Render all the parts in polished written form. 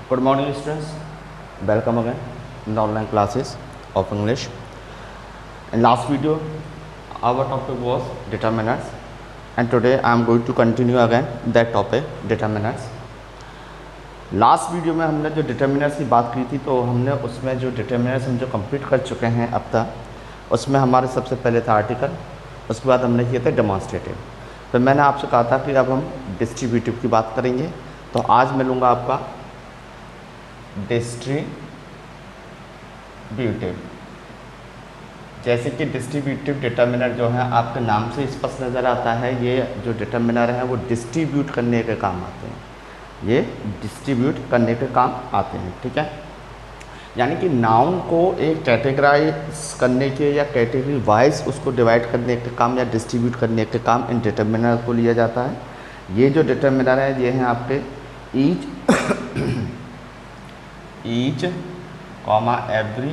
Good morning students, welcome again in the online classes of English. In last video our topic was determinants and today I am going to continue again that topic determinants. Last video में हमने जो determiners की बात की थी तो हमने उसमें जो डिटर्मिनर्स हम जो कंप्लीट कर चुके हैं अब तक उसमें हमारे सबसे पहले था आर्टिकल, उसके बाद हमने किया था डेमोन्स्ट्रेटिव। फिर मैंने आपसे कहा था कि अब हम डिस्ट्रीब्यूटिव की बात करेंगे, तो आज मिलूँगा आपका डिस्ट्रीब्यूटिव। जैसे कि डिस्ट्रीब्यूटिव डिटर्मिनर जो है आपके नाम से स्पष्ट नज़र आता है, ये जो डिटर्मिनर हैं वो डिस्ट्रीब्यूट करने के काम आते हैं, ये डिस्ट्रीब्यूट करने के काम आते हैं। ठीक है, यानी कि नाउन को एक कैटेगराइज करने के या कैटेगरी वाइज उसको डिवाइड करने के काम या डिस्ट्रीब्यूट करने के काम इन डिटर्मिनर को लिया जाता है। ये जो डिटर्मिनर है ये हैं आपके each comma every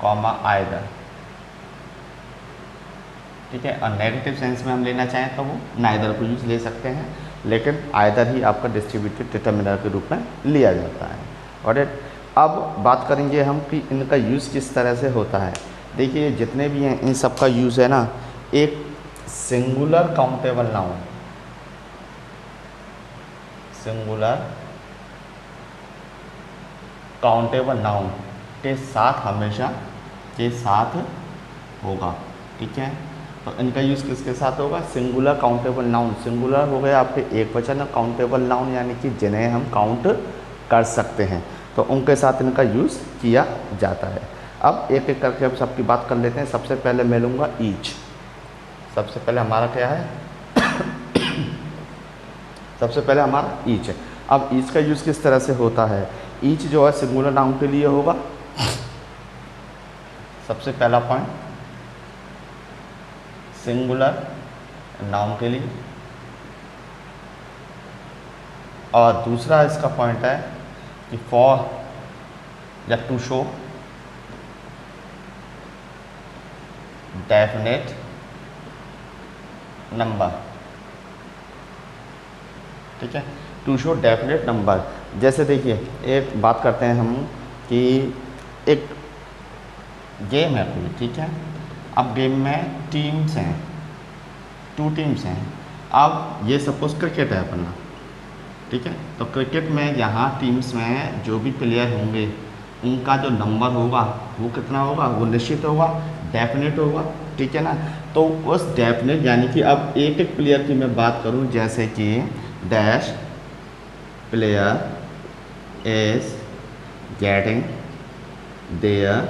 comma either. ठीक है, और नेगेटिव सेंस में हम लेना चाहें तो वो नाइदर को यूज ले सकते हैं, लेकिन आइदर ही आपका डिस्ट्रीब्यूटिव डिटर्मिनर के रूप में लिया जाता है। और अब बात करेंगे हम कि इनका यूज़ किस तरह से होता है। देखिए जितने भी हैं इन सब का यूज़ है ना, एक singular countable noun, singular countable noun के साथ हमेशा के साथ होगा। ठीक है, तो इनका यूज़ किसके साथ होगा? Singular countable noun. सिंगुलर हो गए आपके एक वचन, काउंटेबल नाउन यानी कि जिन्हें हम काउंट कर सकते हैं, तो उनके साथ इनका यूज़ किया जाता है। अब एक एक करके हम सबकी बात कर लेते हैं। सबसे पहले मैं लूँगा ईच। सबसे पहले हमारा क्या है? सबसे पहले हमारा ईच है। अब ईच का यूज़ किस तरह से होता है? ईच जो है सिंगुलर नाउन के लिए होगा, सबसे पहला पॉइंट सिंगुलर नाउन के लिए, और दूसरा इसका पॉइंट है कि फॉर या टू शो डेफिनेट नंबर। ठीक है, टू शो डेफिनेट नंबर। जैसे देखिए एक बात करते हैं हम कि एक गेम है कोई, ठीक है, अब गेम में टीम्स हैं, 2 टीम्स हैं। अब ये सपोज क्रिकेट है अपना, ठीक है, तो क्रिकेट में यहाँ टीम्स में जो भी प्लेयर होंगे उनका जो नंबर होगा वो कितना होगा? वो निश्चित होगा, डेफिनेट होगा। ठीक है ना, तो उस डेफिनेट यानी कि अब एक एक प्लेयर की मैं बात करूँ, जैसे कि dash player is getting their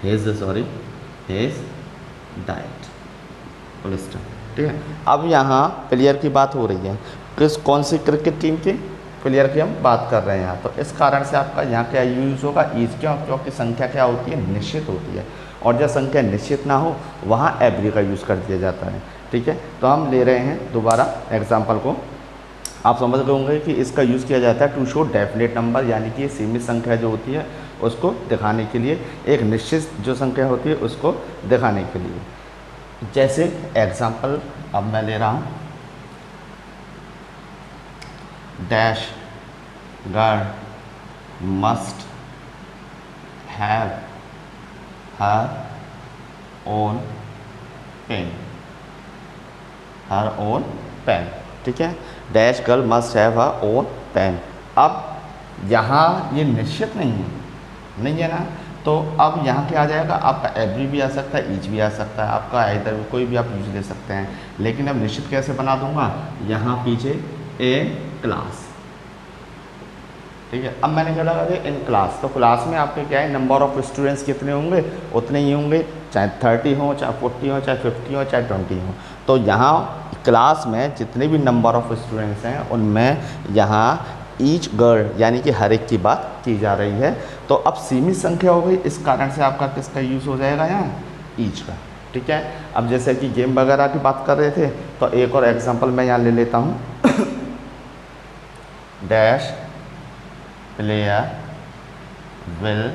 his diet full stop. ठीक है, अब यहाँ प्लेयर की बात हो रही है, कौन सी क्रिकेट टीम की प्लेयर की हम बात कर रहे हैं यहाँ, तो इस कारण से आपका यहाँ क्या यूज़ होगा? ईज। क्यों? क्योंकि संख्या क्या होती है? निश्चित होती है, और जब संख्या निश्चित ना हो वहाँ एवरी का यूज़ कर दिया जाता है। ठीक है, तो हम ले रहे हैं दोबारा एग्जाम्पल को, आप समझ गए होंगे कि इसका यूज़ किया जाता है टू शो डेफिनेट नंबर, यानी कि सीमित संख्या जो होती है उसको दिखाने के लिए, एक निश्चित जो संख्या होती है उसको दिखाने के लिए। जैसे एग्जाम्पल अब मैं ले रहा हूँ, dash girl must have her own pen, her own pen. ठीक है, dash girl must have her own pen. अब यहाँ ये निश्चित नहीं है ना, तो अब यहाँ क्या आ जाएगा? आपका एवरी भी आ सकता है, ईच भी आ सकता है, आपका इधर कोई भी आप यूज ले सकते हैं। लेकिन अब निश्चित कैसे बना दूंगा? यहाँ पीछे ए क्लास। ठीक है, अब मैंने क्या लगा दिया? In class. तो क्लास में आपके क्या है? नंबर ऑफ स्टूडेंट्स कितने होंगे? उतने ही होंगे, चाहे 30 हो, चाहे 40 हो, चाहे 50 हो, चाहे 20 हो। तो यहाँ क्लास में जितने भी नंबर ऑफ स्टूडेंट्स हैं उनमें यहाँ ईच गर्ल यानी कि हर एक की बात की जा रही है। तो अब सीमित संख्या हो गई, इस कारण से आपका किसका यूज़ हो जाएगा? यहाँ ईच का। ठीक है, अब जैसे कि गेम वगैरह की बात कर रहे थे, तो एक और एग्जांपल मैं यहाँ ले लेता हूँ, dash player will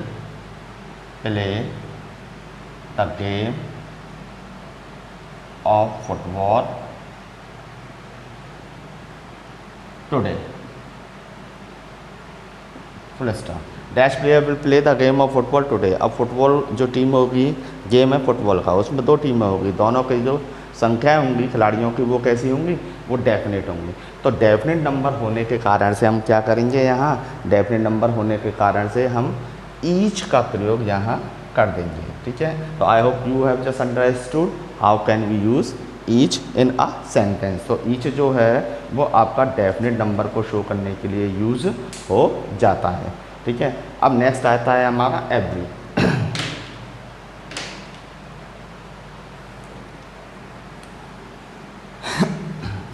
play the game of football today. Full stop. Dash player will play the game of football today. अब फुटबॉल जो टीम होगी, गेम है फुटबॉल का, उसमें 2 टीमें होगी, दोनों की जो संख्या होंगी खिलाड़ियों की वो कैसी होंगी, वो डेफिनेट होंगी। तो डेफिनेट नंबर होने के कारण से हम क्या करेंगे, यहाँ डेफिनेट नंबर होने के कारण से हम ईच का प्रयोग यहाँ कर देंगे। ठीक है, तो I hope you have just understood how can we use each in a sentence. तो ईच जो है वो आपका डेफिनेट नंबर को शो करने के लिए यूज़ हो जाता है। ठीक है, अब नेक्स्ट आता है हमारा एवरी।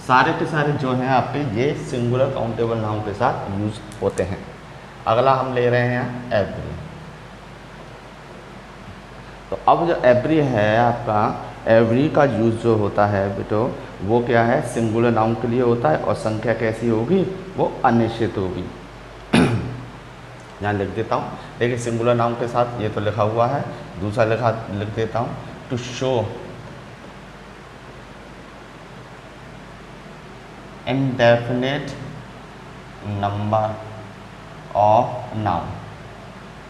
सारे के सारे जो हैं आपके ये सिंगुलर काउंटेबल नाउन के साथ यूज होते हैं। अगला हम ले रहे हैं एवरी। तो अब जो एवरी है आपका, एवरी का यूज जो होता है बेटो वो क्या है, सिंगुलर नाउन के लिए होता है और संख्या कैसी होगी, वो अनिश्चित होगी। यहाँ लिख देता हूँ, देखिए सिंगुलर नाउन के साथ ये तो लिखा हुआ है, दूसरा लिख देता हूँ, to show indefinite number of noun,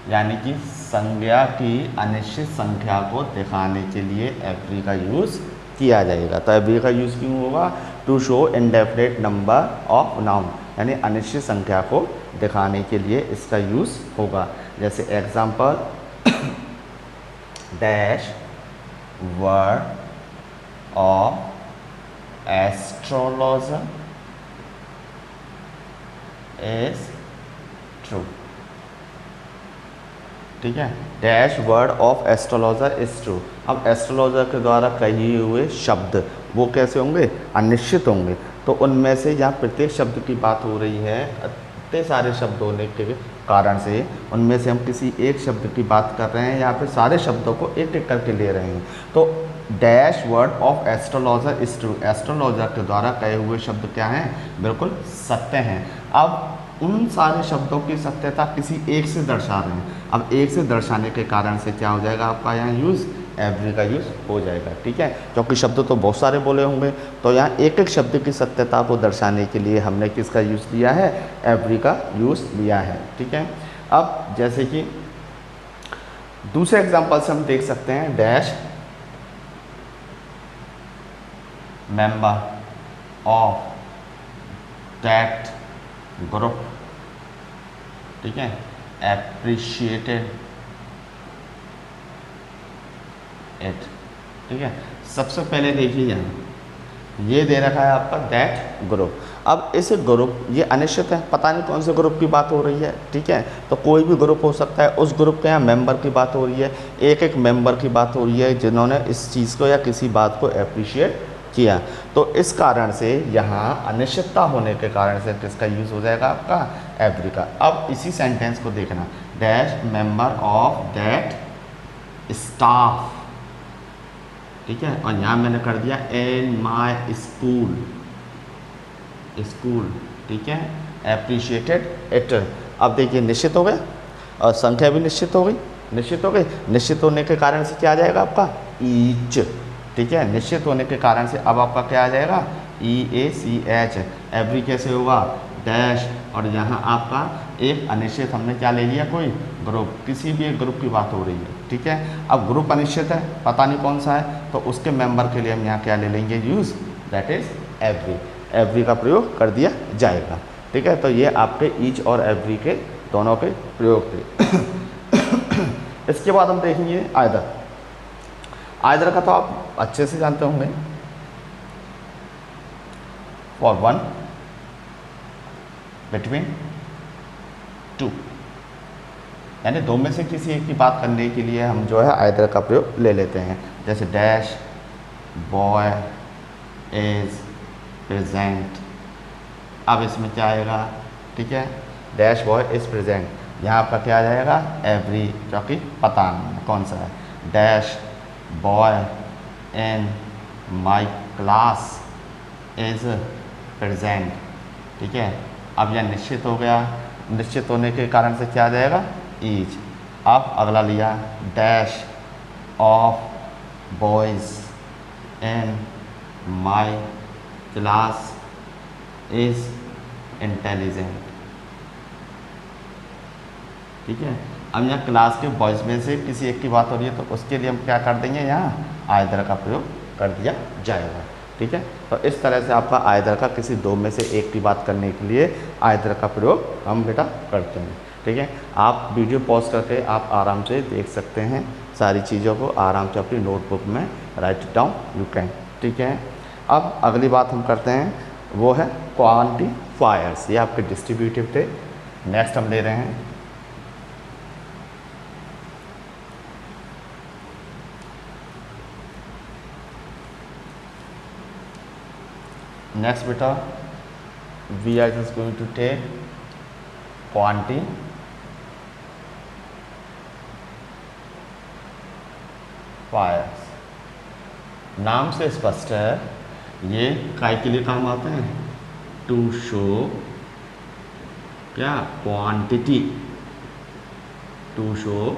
यानी कि संज्ञा की अनिश्चित संख्या को दिखाने के लिए एवरी का यूज़ किया जाएगा। तो एवरी का यूज़ क्यों होगा, to show indefinite number of noun, यानी अनिश्चित संख्या को दिखाने के लिए इसका यूज़ होगा। जैसे example, dash word of astrologer is true. ठीक है, dash word of astrologer is true. अब एस्ट्रोलॉजर के द्वारा कहे हुए शब्द वो कैसे होंगे, अनिश्चित होंगे। तो उनमें से यहाँ प्रत्येक शब्द की बात हो रही है, इतने सारे शब्द होने के कारण से उनमें से हम किसी एक शब्द की बात कर रहे हैं, या फिर सारे शब्दों को एक एक करके ले रहे हैं। तो dash word of astrologer is true, astrologer के द्वारा कहे हुए शब्द क्या हैं, बिल्कुल सत्य हैं। अब उन सारे शब्दों की सत्यता किसी एक से दर्शा रहे हैं। अब एक से दर्शाने के कारण से क्या हो जाएगा, आपका यहाँ यूज़ एवरी का यूज़ हो जाएगा। ठीक है, क्योंकि शब्द तो बहुत सारे बोले होंगे, तो यहाँ एक एक शब्द की सत्यता को दर्शाने के लिए हमने किसका यूज़ लिया है, एवरी का यूज़ लिया है। ठीक है, अब जैसे कि दूसरे एग्जाम्पल से हम देख सकते हैं, dash member of that group, ठीक है, एप्रिशिएटेड इट। ठीक है, सबसे पहले देखिए यहाँ ये दे रखा है आपका दैट ग्रुप। अब इस ग्रुप, ये अनिश्चित है, पता नहीं कौन से ग्रुप की बात हो रही है। ठीक है, तो कोई भी ग्रुप हो सकता है, उस ग्रुप के यहाँ मेंबर की बात हो रही है, एक एक मेंबर की बात हो रही है जिन्होंने इस चीज़ को या किसी बात को एप्रिशिएट किया। तो इस कारण से यहाँ अनिश्चितता होने के कारण से किसका यूज़ हो जाएगा, आपका एवरी का। अब इसी सेंटेंस को देखना, dash member of that staff, ठीक है, और यहाँ मैंने कर दिया इन माई स्कूल, स्कूल, ठीक है, एप्रिशिएटेड इट। अब देखिए निश्चित हो गया और संख्या भी निश्चित हो गई, निश्चित हो गई। निश्चित होने के कारण से क्या आ जाएगा आपका, ईच। ठीक है, निश्चित होने के कारण से अब आपका क्या आ जाएगा, EACH। एवरी कैसे होगा, डैश, और यहाँ आपका एक अनिश्चित हमने क्या ले लिया, कोई ग्रुप, किसी भी एक ग्रुप की बात हो रही है। ठीक है, अब ग्रुप अनिश्चित है, पता नहीं कौन सा है, तो उसके मेंबर के लिए हम यहाँ क्या ले लेंगे use, that is every. Every का प्रयोग कर दिया जाएगा। ठीक है, तो ये आपके ईच और एवरी के दोनों के प्रयोग थे। इसके बाद हम देखेंगे आइदर। आइदर का तो आप अच्छे से जानते होंगे, फॉर वन, बिटवीन टू, यानी दो में से किसी एक की बात करने के लिए हम जो है आइदर का प्रयोग ले लेते हैं। जैसे डैश बॉय इज प्रेजेंट। अब इसमें क्या आएगा, ठीक है, डैश बॉय इज प्रेजेंट, यहाँ पर क्या आ जाएगा, एवरी, क्योंकि पता नहीं कौन सा है। Dash boy in my class is present. ठीक है, अब यह निश्चित हो गया, निश्चित होने के कारण से क्या आ जाएगा, ईच। अब अगला लिया, dash of boys in my class is intelligent. ठीक है। अब यहाँ क्लास के बॉयज़ में से किसी एक की बात हो रही है, तो उसके लिए हम क्या कर देंगे, यहाँ आइदर का प्रयोग कर दिया जाएगा। ठीक है। तो इस तरह से आपका आइदर का किसी दो में से एक की बात करने के लिए आइदर का प्रयोग हम बेटा करते हैं। ठीक है। आप वीडियो पॉज करके आप आराम से देख सकते हैं, सारी चीज़ों को आराम से अपनी नोटबुक में राइट डाउन यू कैन। ठीक है। अब अगली बात हम करते हैं, वो है क्वांटिफायर्स। ये आपके डिस्ट्रीब्यूटिव थे। नेक्स्ट हम ले रहे हैं नेक्स्ट बेटा, we are just going to take quantifiers. नाम से स्पष्ट है, ये काय के लिए काम आते हैं, टू शो क्या, क्वांटिटी, टू शो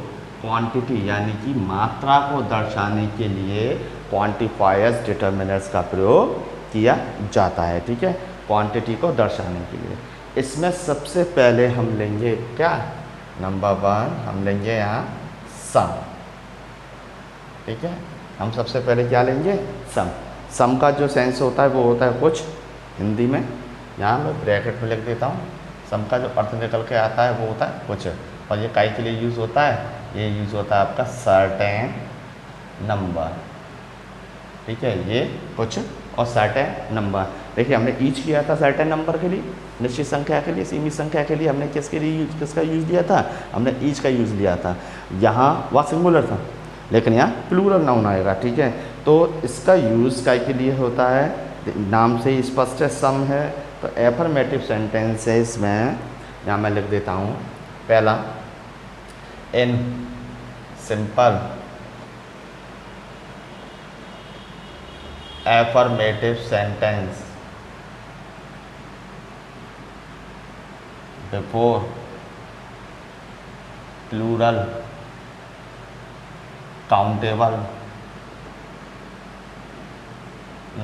क्वांटिटी यानी कि मात्रा को दर्शाने के लिए क्वांटिफायर्स डिटर्मिनर्स का प्रयोग किया जाता है। ठीक है। क्वांटिटी को दर्शाने के लिए इसमें सबसे पहले हम लेंगे क्या, नंबर 1 हम लेंगे यहाँ सम। ठीक है। हम सबसे पहले क्या लेंगे, सम। सम का जो सेंस होता है वो होता है कुछ, हिंदी में यहाँ मैं ब्रैकेट में लिख देता हूँ। सम का जो अर्थ निकल के आता है वो होता है कुछ, और ये काय के लिए यूज़ होता है, ये यूज़ होता है आपका सर्टेन नंबर। ठीक है। ये कुछ और सर्टेन नंबर। देखिए हमने ईच किया था सर्टेन नंबर के लिए, निश्चित संख्या के लिए, सीमित संख्या के लिए हमने किसके लिए किसका यूज़ लिया था, हमने ईच का यूज़ लिया था। यहाँ वह सिंगुलर था, लेकिन यहाँ प्लूरल नाउन आएगा। ठीक है। तो इसका यूज़ काय के लिए होता है, नाम से ही स्पष्ट है, सम है। तो एफर्मेटिव सेंटेंसेस में यहाँ मैं लिख देता हूँ, पहला in simple affirmative sentence before plural countable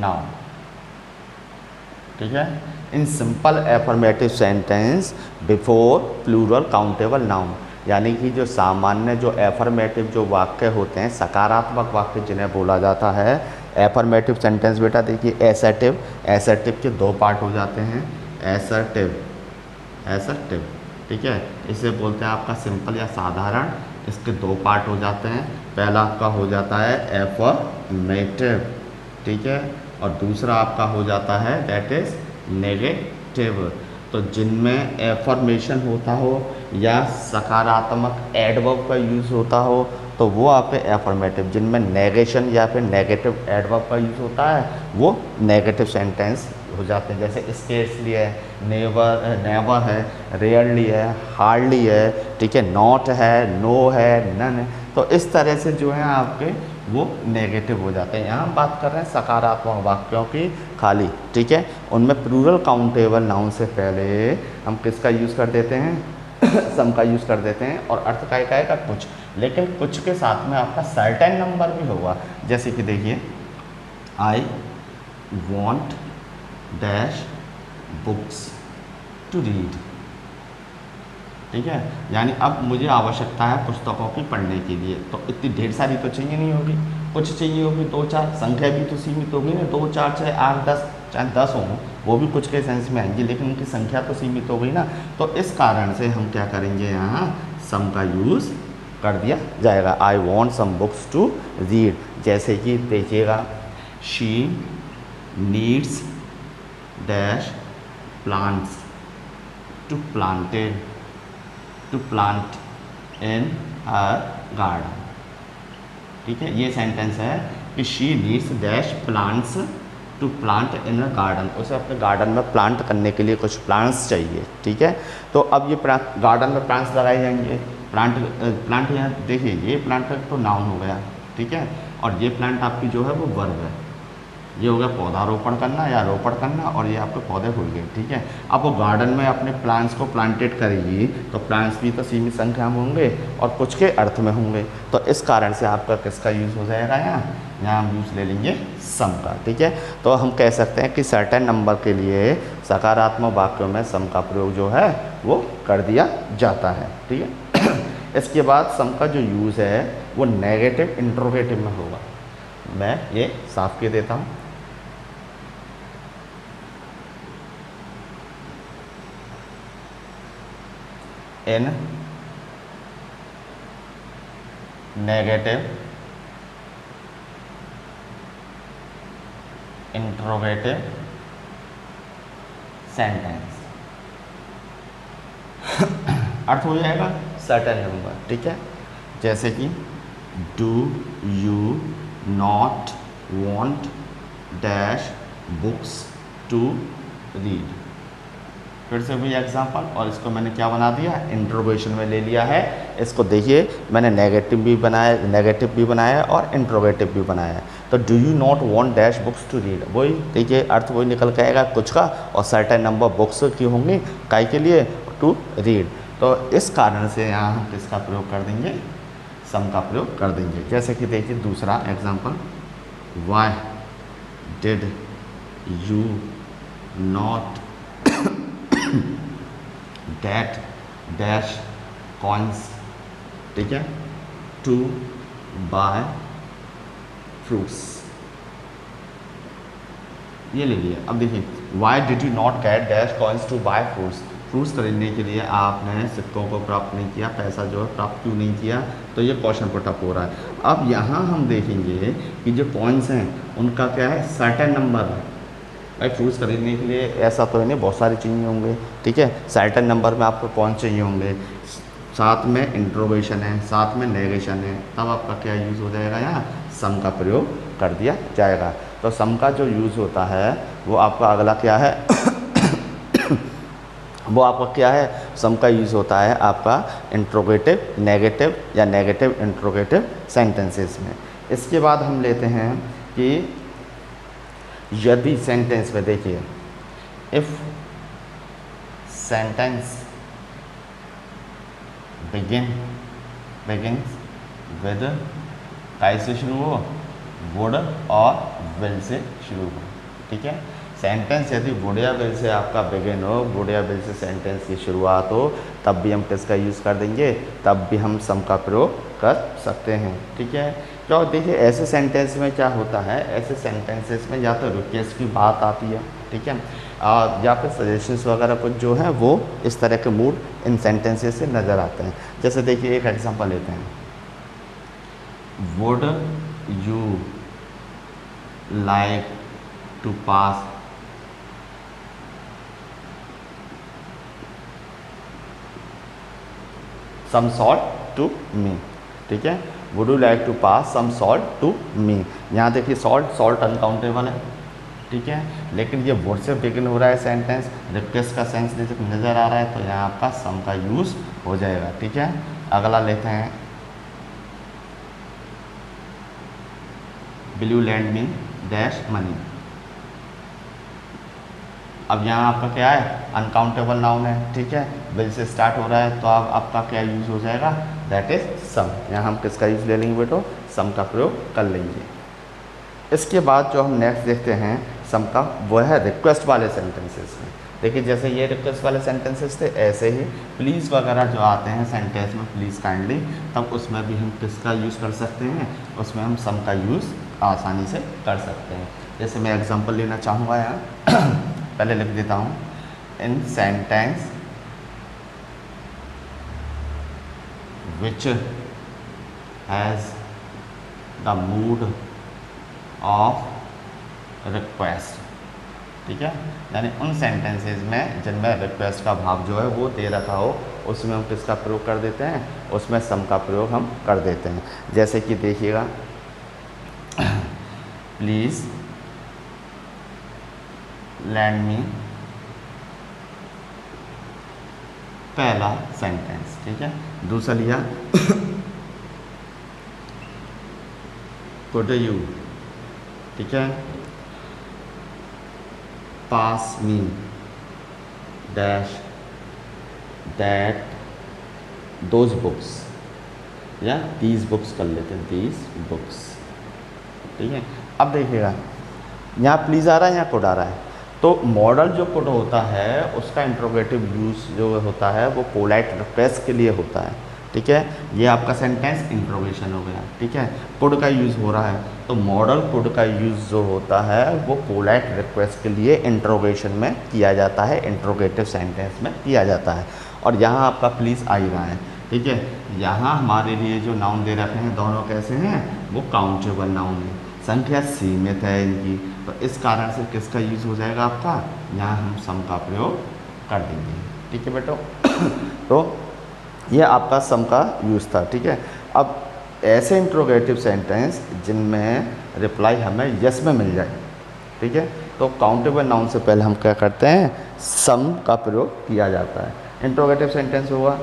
noun। ठीक है। In simple affirmative sentence before plural countable noun, यानी कि जो सामान्य जो एफर्मेटिव जो वाक्य होते हैं, सकारात्मक वाक्य जिन्हें बोला जाता है एफर्मेटिव सेंटेंस। बेटा देखिए एसर्टिव, एसर्टिव के दो पार्ट हो जाते हैं, एसर्टिव, एसर्टिव। ठीक है। इसे बोलते हैं आपका सिंपल या साधारण, इसके दो पार्ट हो जाते हैं। पहला आपका हो जाता है एफर्मेटिव, ठीक है, और दूसरा आपका हो जाता है दैट इज नेगेटिव। तो जिनमें एफर्मेशन होता हो या सकारात्मक एडवर्ब का यूज़ होता हो तो वो आपके एफर्मेटिव, जिनमें नेगेशन या फिर नेगेटिव एडवर्ब का यूज़ होता है वो नेगेटिव सेंटेंस हो जाते हैं। जैसे स्केर्सली है, नेवर नेवर है, रेयरली है, हार्डली है, ठीक है, नॉट है, नो है, नन है। तो इस तरह से जो है आपके वो नेगेटिव हो जाते हैं। यहाँ हम बात कर रहे हैं सकारात्मक वाक्यों की खाली। ठीक है। उनमें प्लूरल काउंटेबल नाउन से पहले हम किसका यूज़ कर देते हैं, सम का यूज़ कर देते हैं, और अर्थ काय का कुछ, लेकिन कुछ के साथ में आपका सर्टेन नंबर भी होगा। जैसे कि देखिए I want dash books to read. ठीक है। यानी अब मुझे आवश्यकता है पुस्तकों की पढ़ने के लिए, तो इतनी ढेर सारी तो चाहिए नहीं होगी, कुछ चाहिए होगी, 2-4, संख्या भी तो सीमित होगी ना, 2, 4, 6, 8, 10, चाहे 10 हों वो भी कुछ के सेंस में आएंगी, लेकिन उनकी संख्या तो सीमित हो गई ना। तो इस कारण से हम क्या करेंगे, यहाँ सम का यूज़ कर दिया जाएगा। I want some books to read. जैसे कि देखिएगा she needs dash plants to planted to plant in her garden. ठीक है। ये सेंटेंस है कि she needs dash plants to plant in a garden. उसे अपने गार्डन में प्लांट करने के लिए कुछ प्लांट्स चाहिए। ठीक है। तो अब ये गार्डन में प्लांट्स लगाए जाएंगे। प्लांट यहाँ देखिए, ये प्लांट तो नाउन हो गया, ठीक है, और ये प्लांट आपकी जो है वो वर्ब है। ये हो गया पौधारोपण करना या रोपण करना, और ये आपके पौधे हो गए। ठीक है। अब वो गार्डन में अपने प्लांट्स को प्लांटेड करेगी तो प्लांट्स भी तो सीमित संख्या में होंगे और कुछ के अर्थ में होंगे। तो इस कारण से आपका किसका यूज़ हो जाएगा, यहाँ हम यूज़ ले लेंगे सम का। ठीक है। तो हम कह सकते हैं कि सर्टेन नंबर के लिए सकारात्मक वाक्यों में सम का प्रयोग जो है वो कर दिया जाता है। ठीक है। इसके बाद सम का जो यूज़ है वो नेगेटिव इंट्रोगेटिव में होगा। मैं ये साफ कर देता हूँ। इन नेगेटिव इंट्रोगेटिव सेंटेंस अर्थ हो जाएगा सर्टेन नंबर, ठीक है। जैसे कि do you not want dash books to read. फिर से वही एग्जांपल, और इसको मैंने क्या बना दिया, इंट्रोगेशन में ले लिया है। इसको देखिए मैंने नेगेटिव भी बनाया और इंट्रोगेटिव भी बनाया है। तो do you not want dash books to read, वही देखिए अर्थ वही निकल के आएगा कुछ का, और सर्टेन नंबर बुक्स की होंगी काय के लिए, टू रीड। तो इस कारण से यहाँ हम किसका प्रयोग कर देंगे, सम का प्रयोग कर देंगे। जैसे कि देखिए दूसरा example, Y did you not get dash coins, ठीक है, टू बाय फ्रूट्स, ये ले लिया। अब देखिए why did you not get dash coins to buy fruits, fruits खरीदने के लिए आपने सिक्कों को प्राप्त नहीं किया, पैसा जो है प्राप्त क्यों नहीं किया, तो ये क्वेश्चन पुटअप हो रहा है। अब यहाँ हम देखेंगे कि जो कॉइन्स हैं उनका क्या है, सर्टेन नंबर है। भाई फ्रूट्स खरीदने के लिए ऐसा तो है नहीं, बहुत सारी चीज़ें होंगे, ठीक है, सर्टेन नंबर में आपको कौन चाहिए होंगे, साथ में इंट्रोगेशन है, साथ में नेगेशन है, तब आपका क्या यूज़ हो जाएगा, यहाँ सम का प्रयोग कर दिया जाएगा। तो सम का जो यूज़ होता है वो आपका अगला क्या है वो आपका क्या है, सम का यूज़ होता है आपका इंट्रोगेटिव नेगेटिव या नेगेटिव इंट्रोगेटिव सेंटेंसेस में। इसके बाद हम लेते हैं कि यदि सेंटेंस में देखिए, इफ़ सेंटेंस बिगिन्स विद कैसे शुरू हो, वुड और विल से शुरू हो, ठीक है। सेंटेंस यदि वुड या विल से आपका बिगिन हो, वुड या विल से सेंटेंस की शुरुआत हो, तब भी हम किसका यूज़ कर देंगे, तब भी हम सम का प्रयोग कर सकते हैं, ठीक है। तो देखिए ऐसे सेंटेंस में क्या होता है, ऐसे सेंटेंसेस में या तो रिक्वेस्ट की बात आती है, ठीक है, या फिर सजेशंस वगैरह कुछ जो है वो इस तरह के मूड इन सेंटेंसेस से नज़र आते हैं। जैसे देखिए एक एग्जांपल लेते हैं, would you like to pass some salt to me, ठीक है, would you like to pass some salt to me. यहाँ देखिए सॉल्ट अनकाउंटेबल है, ठीक है, लेकिन ये वुड से बिगिन हो रहा है सेंटेंस, रिक्वेस्ट का सेंस नज़र आ रहा है, तो यहाँ आपका सम का यूज़ हो जाएगा, ठीक है। अगला लेते हैं, will you land me dash money. अब यहाँ आपका क्या है, अनकाउंटेबल नाउन है, ठीक है, विल से स्टार्ट हो रहा है, तो अब आपका क्या यूज़ हो जाएगा, दैट इज सम। यहाँ हम किसका यूज़ ले लेंगे बेटो, सम का प्रयोग कर लेंगे। इसके बाद जो हम नेक्स्ट देखते हैं सम का, वो है रिक्वेस्ट वाले सेंटेंसेस में। देखिए जैसे ये रिक्वेस्ट वाले सेंटेंसेस थे, ऐसे ही प्लीज़ वगैरह जो आते हैं सेंटेंस में, प्लीज़ काइंडली, तब उसमें भी हम किसका यूज़ कर सकते हैं, उसमें हम सम का यूज़ आसानी से कर सकते हैं। जैसे मैं एग्जांपल लेना चाहूँगा यहाँ पहले लिख देता हूँ, in sentence which has the mood of request, ठीक है, यानी उन सेंटेंसेस में जिनमें रिक्वेस्ट का भाव जो है वो दे रखा हो, उसमें हम किसका प्रयोग कर देते हैं, उसमें सम का प्रयोग हम कर देते हैं। जैसे कि देखिएगा, प्लीज़ लैंड मी, पहला सेंटेंस, ठीक है। दूसरा लिया, कुड यू, ठीक है, pass me dash that those books, या दीज बुक्स कर लेते हैं, दीज बुक्स, ठीक है। अब देखिएगा यहाँ प्लीज़ आ रहा है, यहाँ कुड आ रहा है, तो मॉडल जो कुड होता है उसका इंट्रोगेटिव यूज़ जो होता है वो पोलाइट रिक्वेस्ट के लिए होता है, ठीक है, ये आपका सेंटेंस इंट्रोगेशन हो गया। ठीक है, कुड का यूज़ हो रहा है, तो मॉडल कुड का यूज़ जो होता है वो पोलाइट रिक्वेस्ट के लिए इंट्रोगेशन में किया जाता है, इंट्रोगेटिव सेंटेंस में किया जाता है। और यहाँ आपका प्लीज़ आ ही रहा है। ठीक है, यहाँ हमारे लिए जो नाउन दे रखे हैं दोनों कैसे हैं, वो काउंटेबल नाउन है, संख्या सीमित है इनकी, तो इस कारण से किसका यूज़ हो जाएगा आपका, यहाँ हम सम का प्रयोग कर देंगे। ठीक है बेटो तो ये आपका सम का यूज़ था। ठीक है, अब ऐसे इंट्रोगेटिव सेंटेंस जिनमें रिप्लाई हमें यस में मिल जाए, ठीक है, तो काउंटेबल नाउन से पहले हम क्या करते हैं, सम का प्रयोग किया जाता है। इंट्रोगेटिव सेंटेंस हुआ,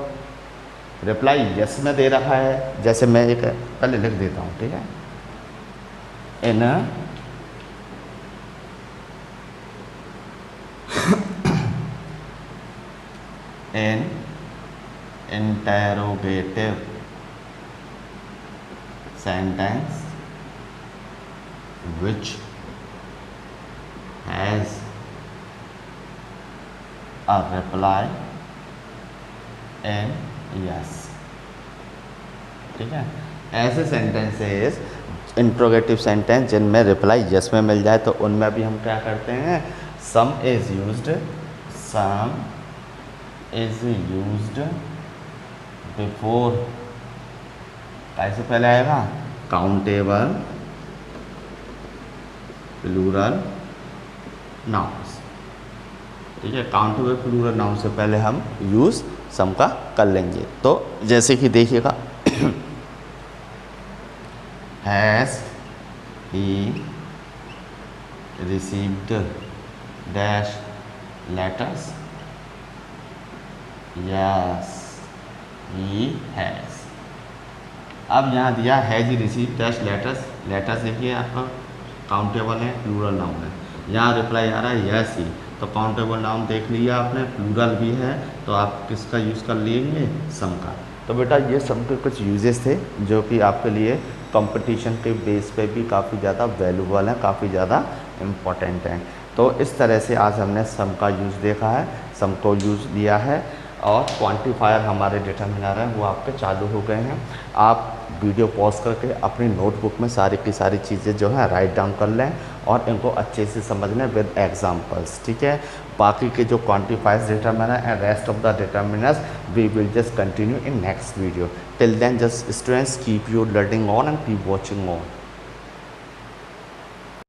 रिप्लाई यस में दे रखा है, जैसे मैं एक पहले लिख देता हूँ। ठीक है, in an interrogative sentence which has a reply in yes। ठीक है, ऐसे सेंटेंसेस इंट्रोगेटिव सेंटेंस जिनमें रिप्लाई यस में मिल जाए तो उनमें भी हम क्या करते हैं, सम is used, some is used before, कैसे पहले आएगा, काउंटेबल प्लूरल नाउन्स। ठीक है, काउंटेबल प्लूरल नाउन से पहले हम यूज़ सम का कर लेंगे। तो जैसे कि देखिएगा has he received dash letters, yes he has. अब यहाँ दिया has he receive dash letters, letters देखिए आपका काउंटेबल है, प्लूरल नाउन है, यहाँ रिप्लाई आ रहा है यस ही, तो काउंटेबल नाउन देख लिया आपने, प्लूरल भी है, तो आप किसका यूज़ कर लेंगे, सम का। तो बेटा ये सम के कुछ यूजेस थे जो कि आपके लिए कंपटीशन के बेस पे भी काफ़ी ज़्यादा वैल्यूबल हैं, काफ़ी ज़्यादा इम्पॉर्टेंट हैं। तो इस तरह से आज हमने सम का यूज़ देखा है, सम को यूज़ लिया है, और क्वांटिफायर हमारे डिटर्मिनर हैं वो आपके चालू हो गए हैं। आप वीडियो पॉज करके अपनी नोटबुक में सारी की सारी चीज़ें जो है राइट डाउन कर लें और इनको अच्छे से समझ लें विद एग्जांपल्स। ठीक है, बाकी के जो quantifiers determiner and rest of the determiners we will just continue in next video. Till then just students keep your learning on and keep watching on.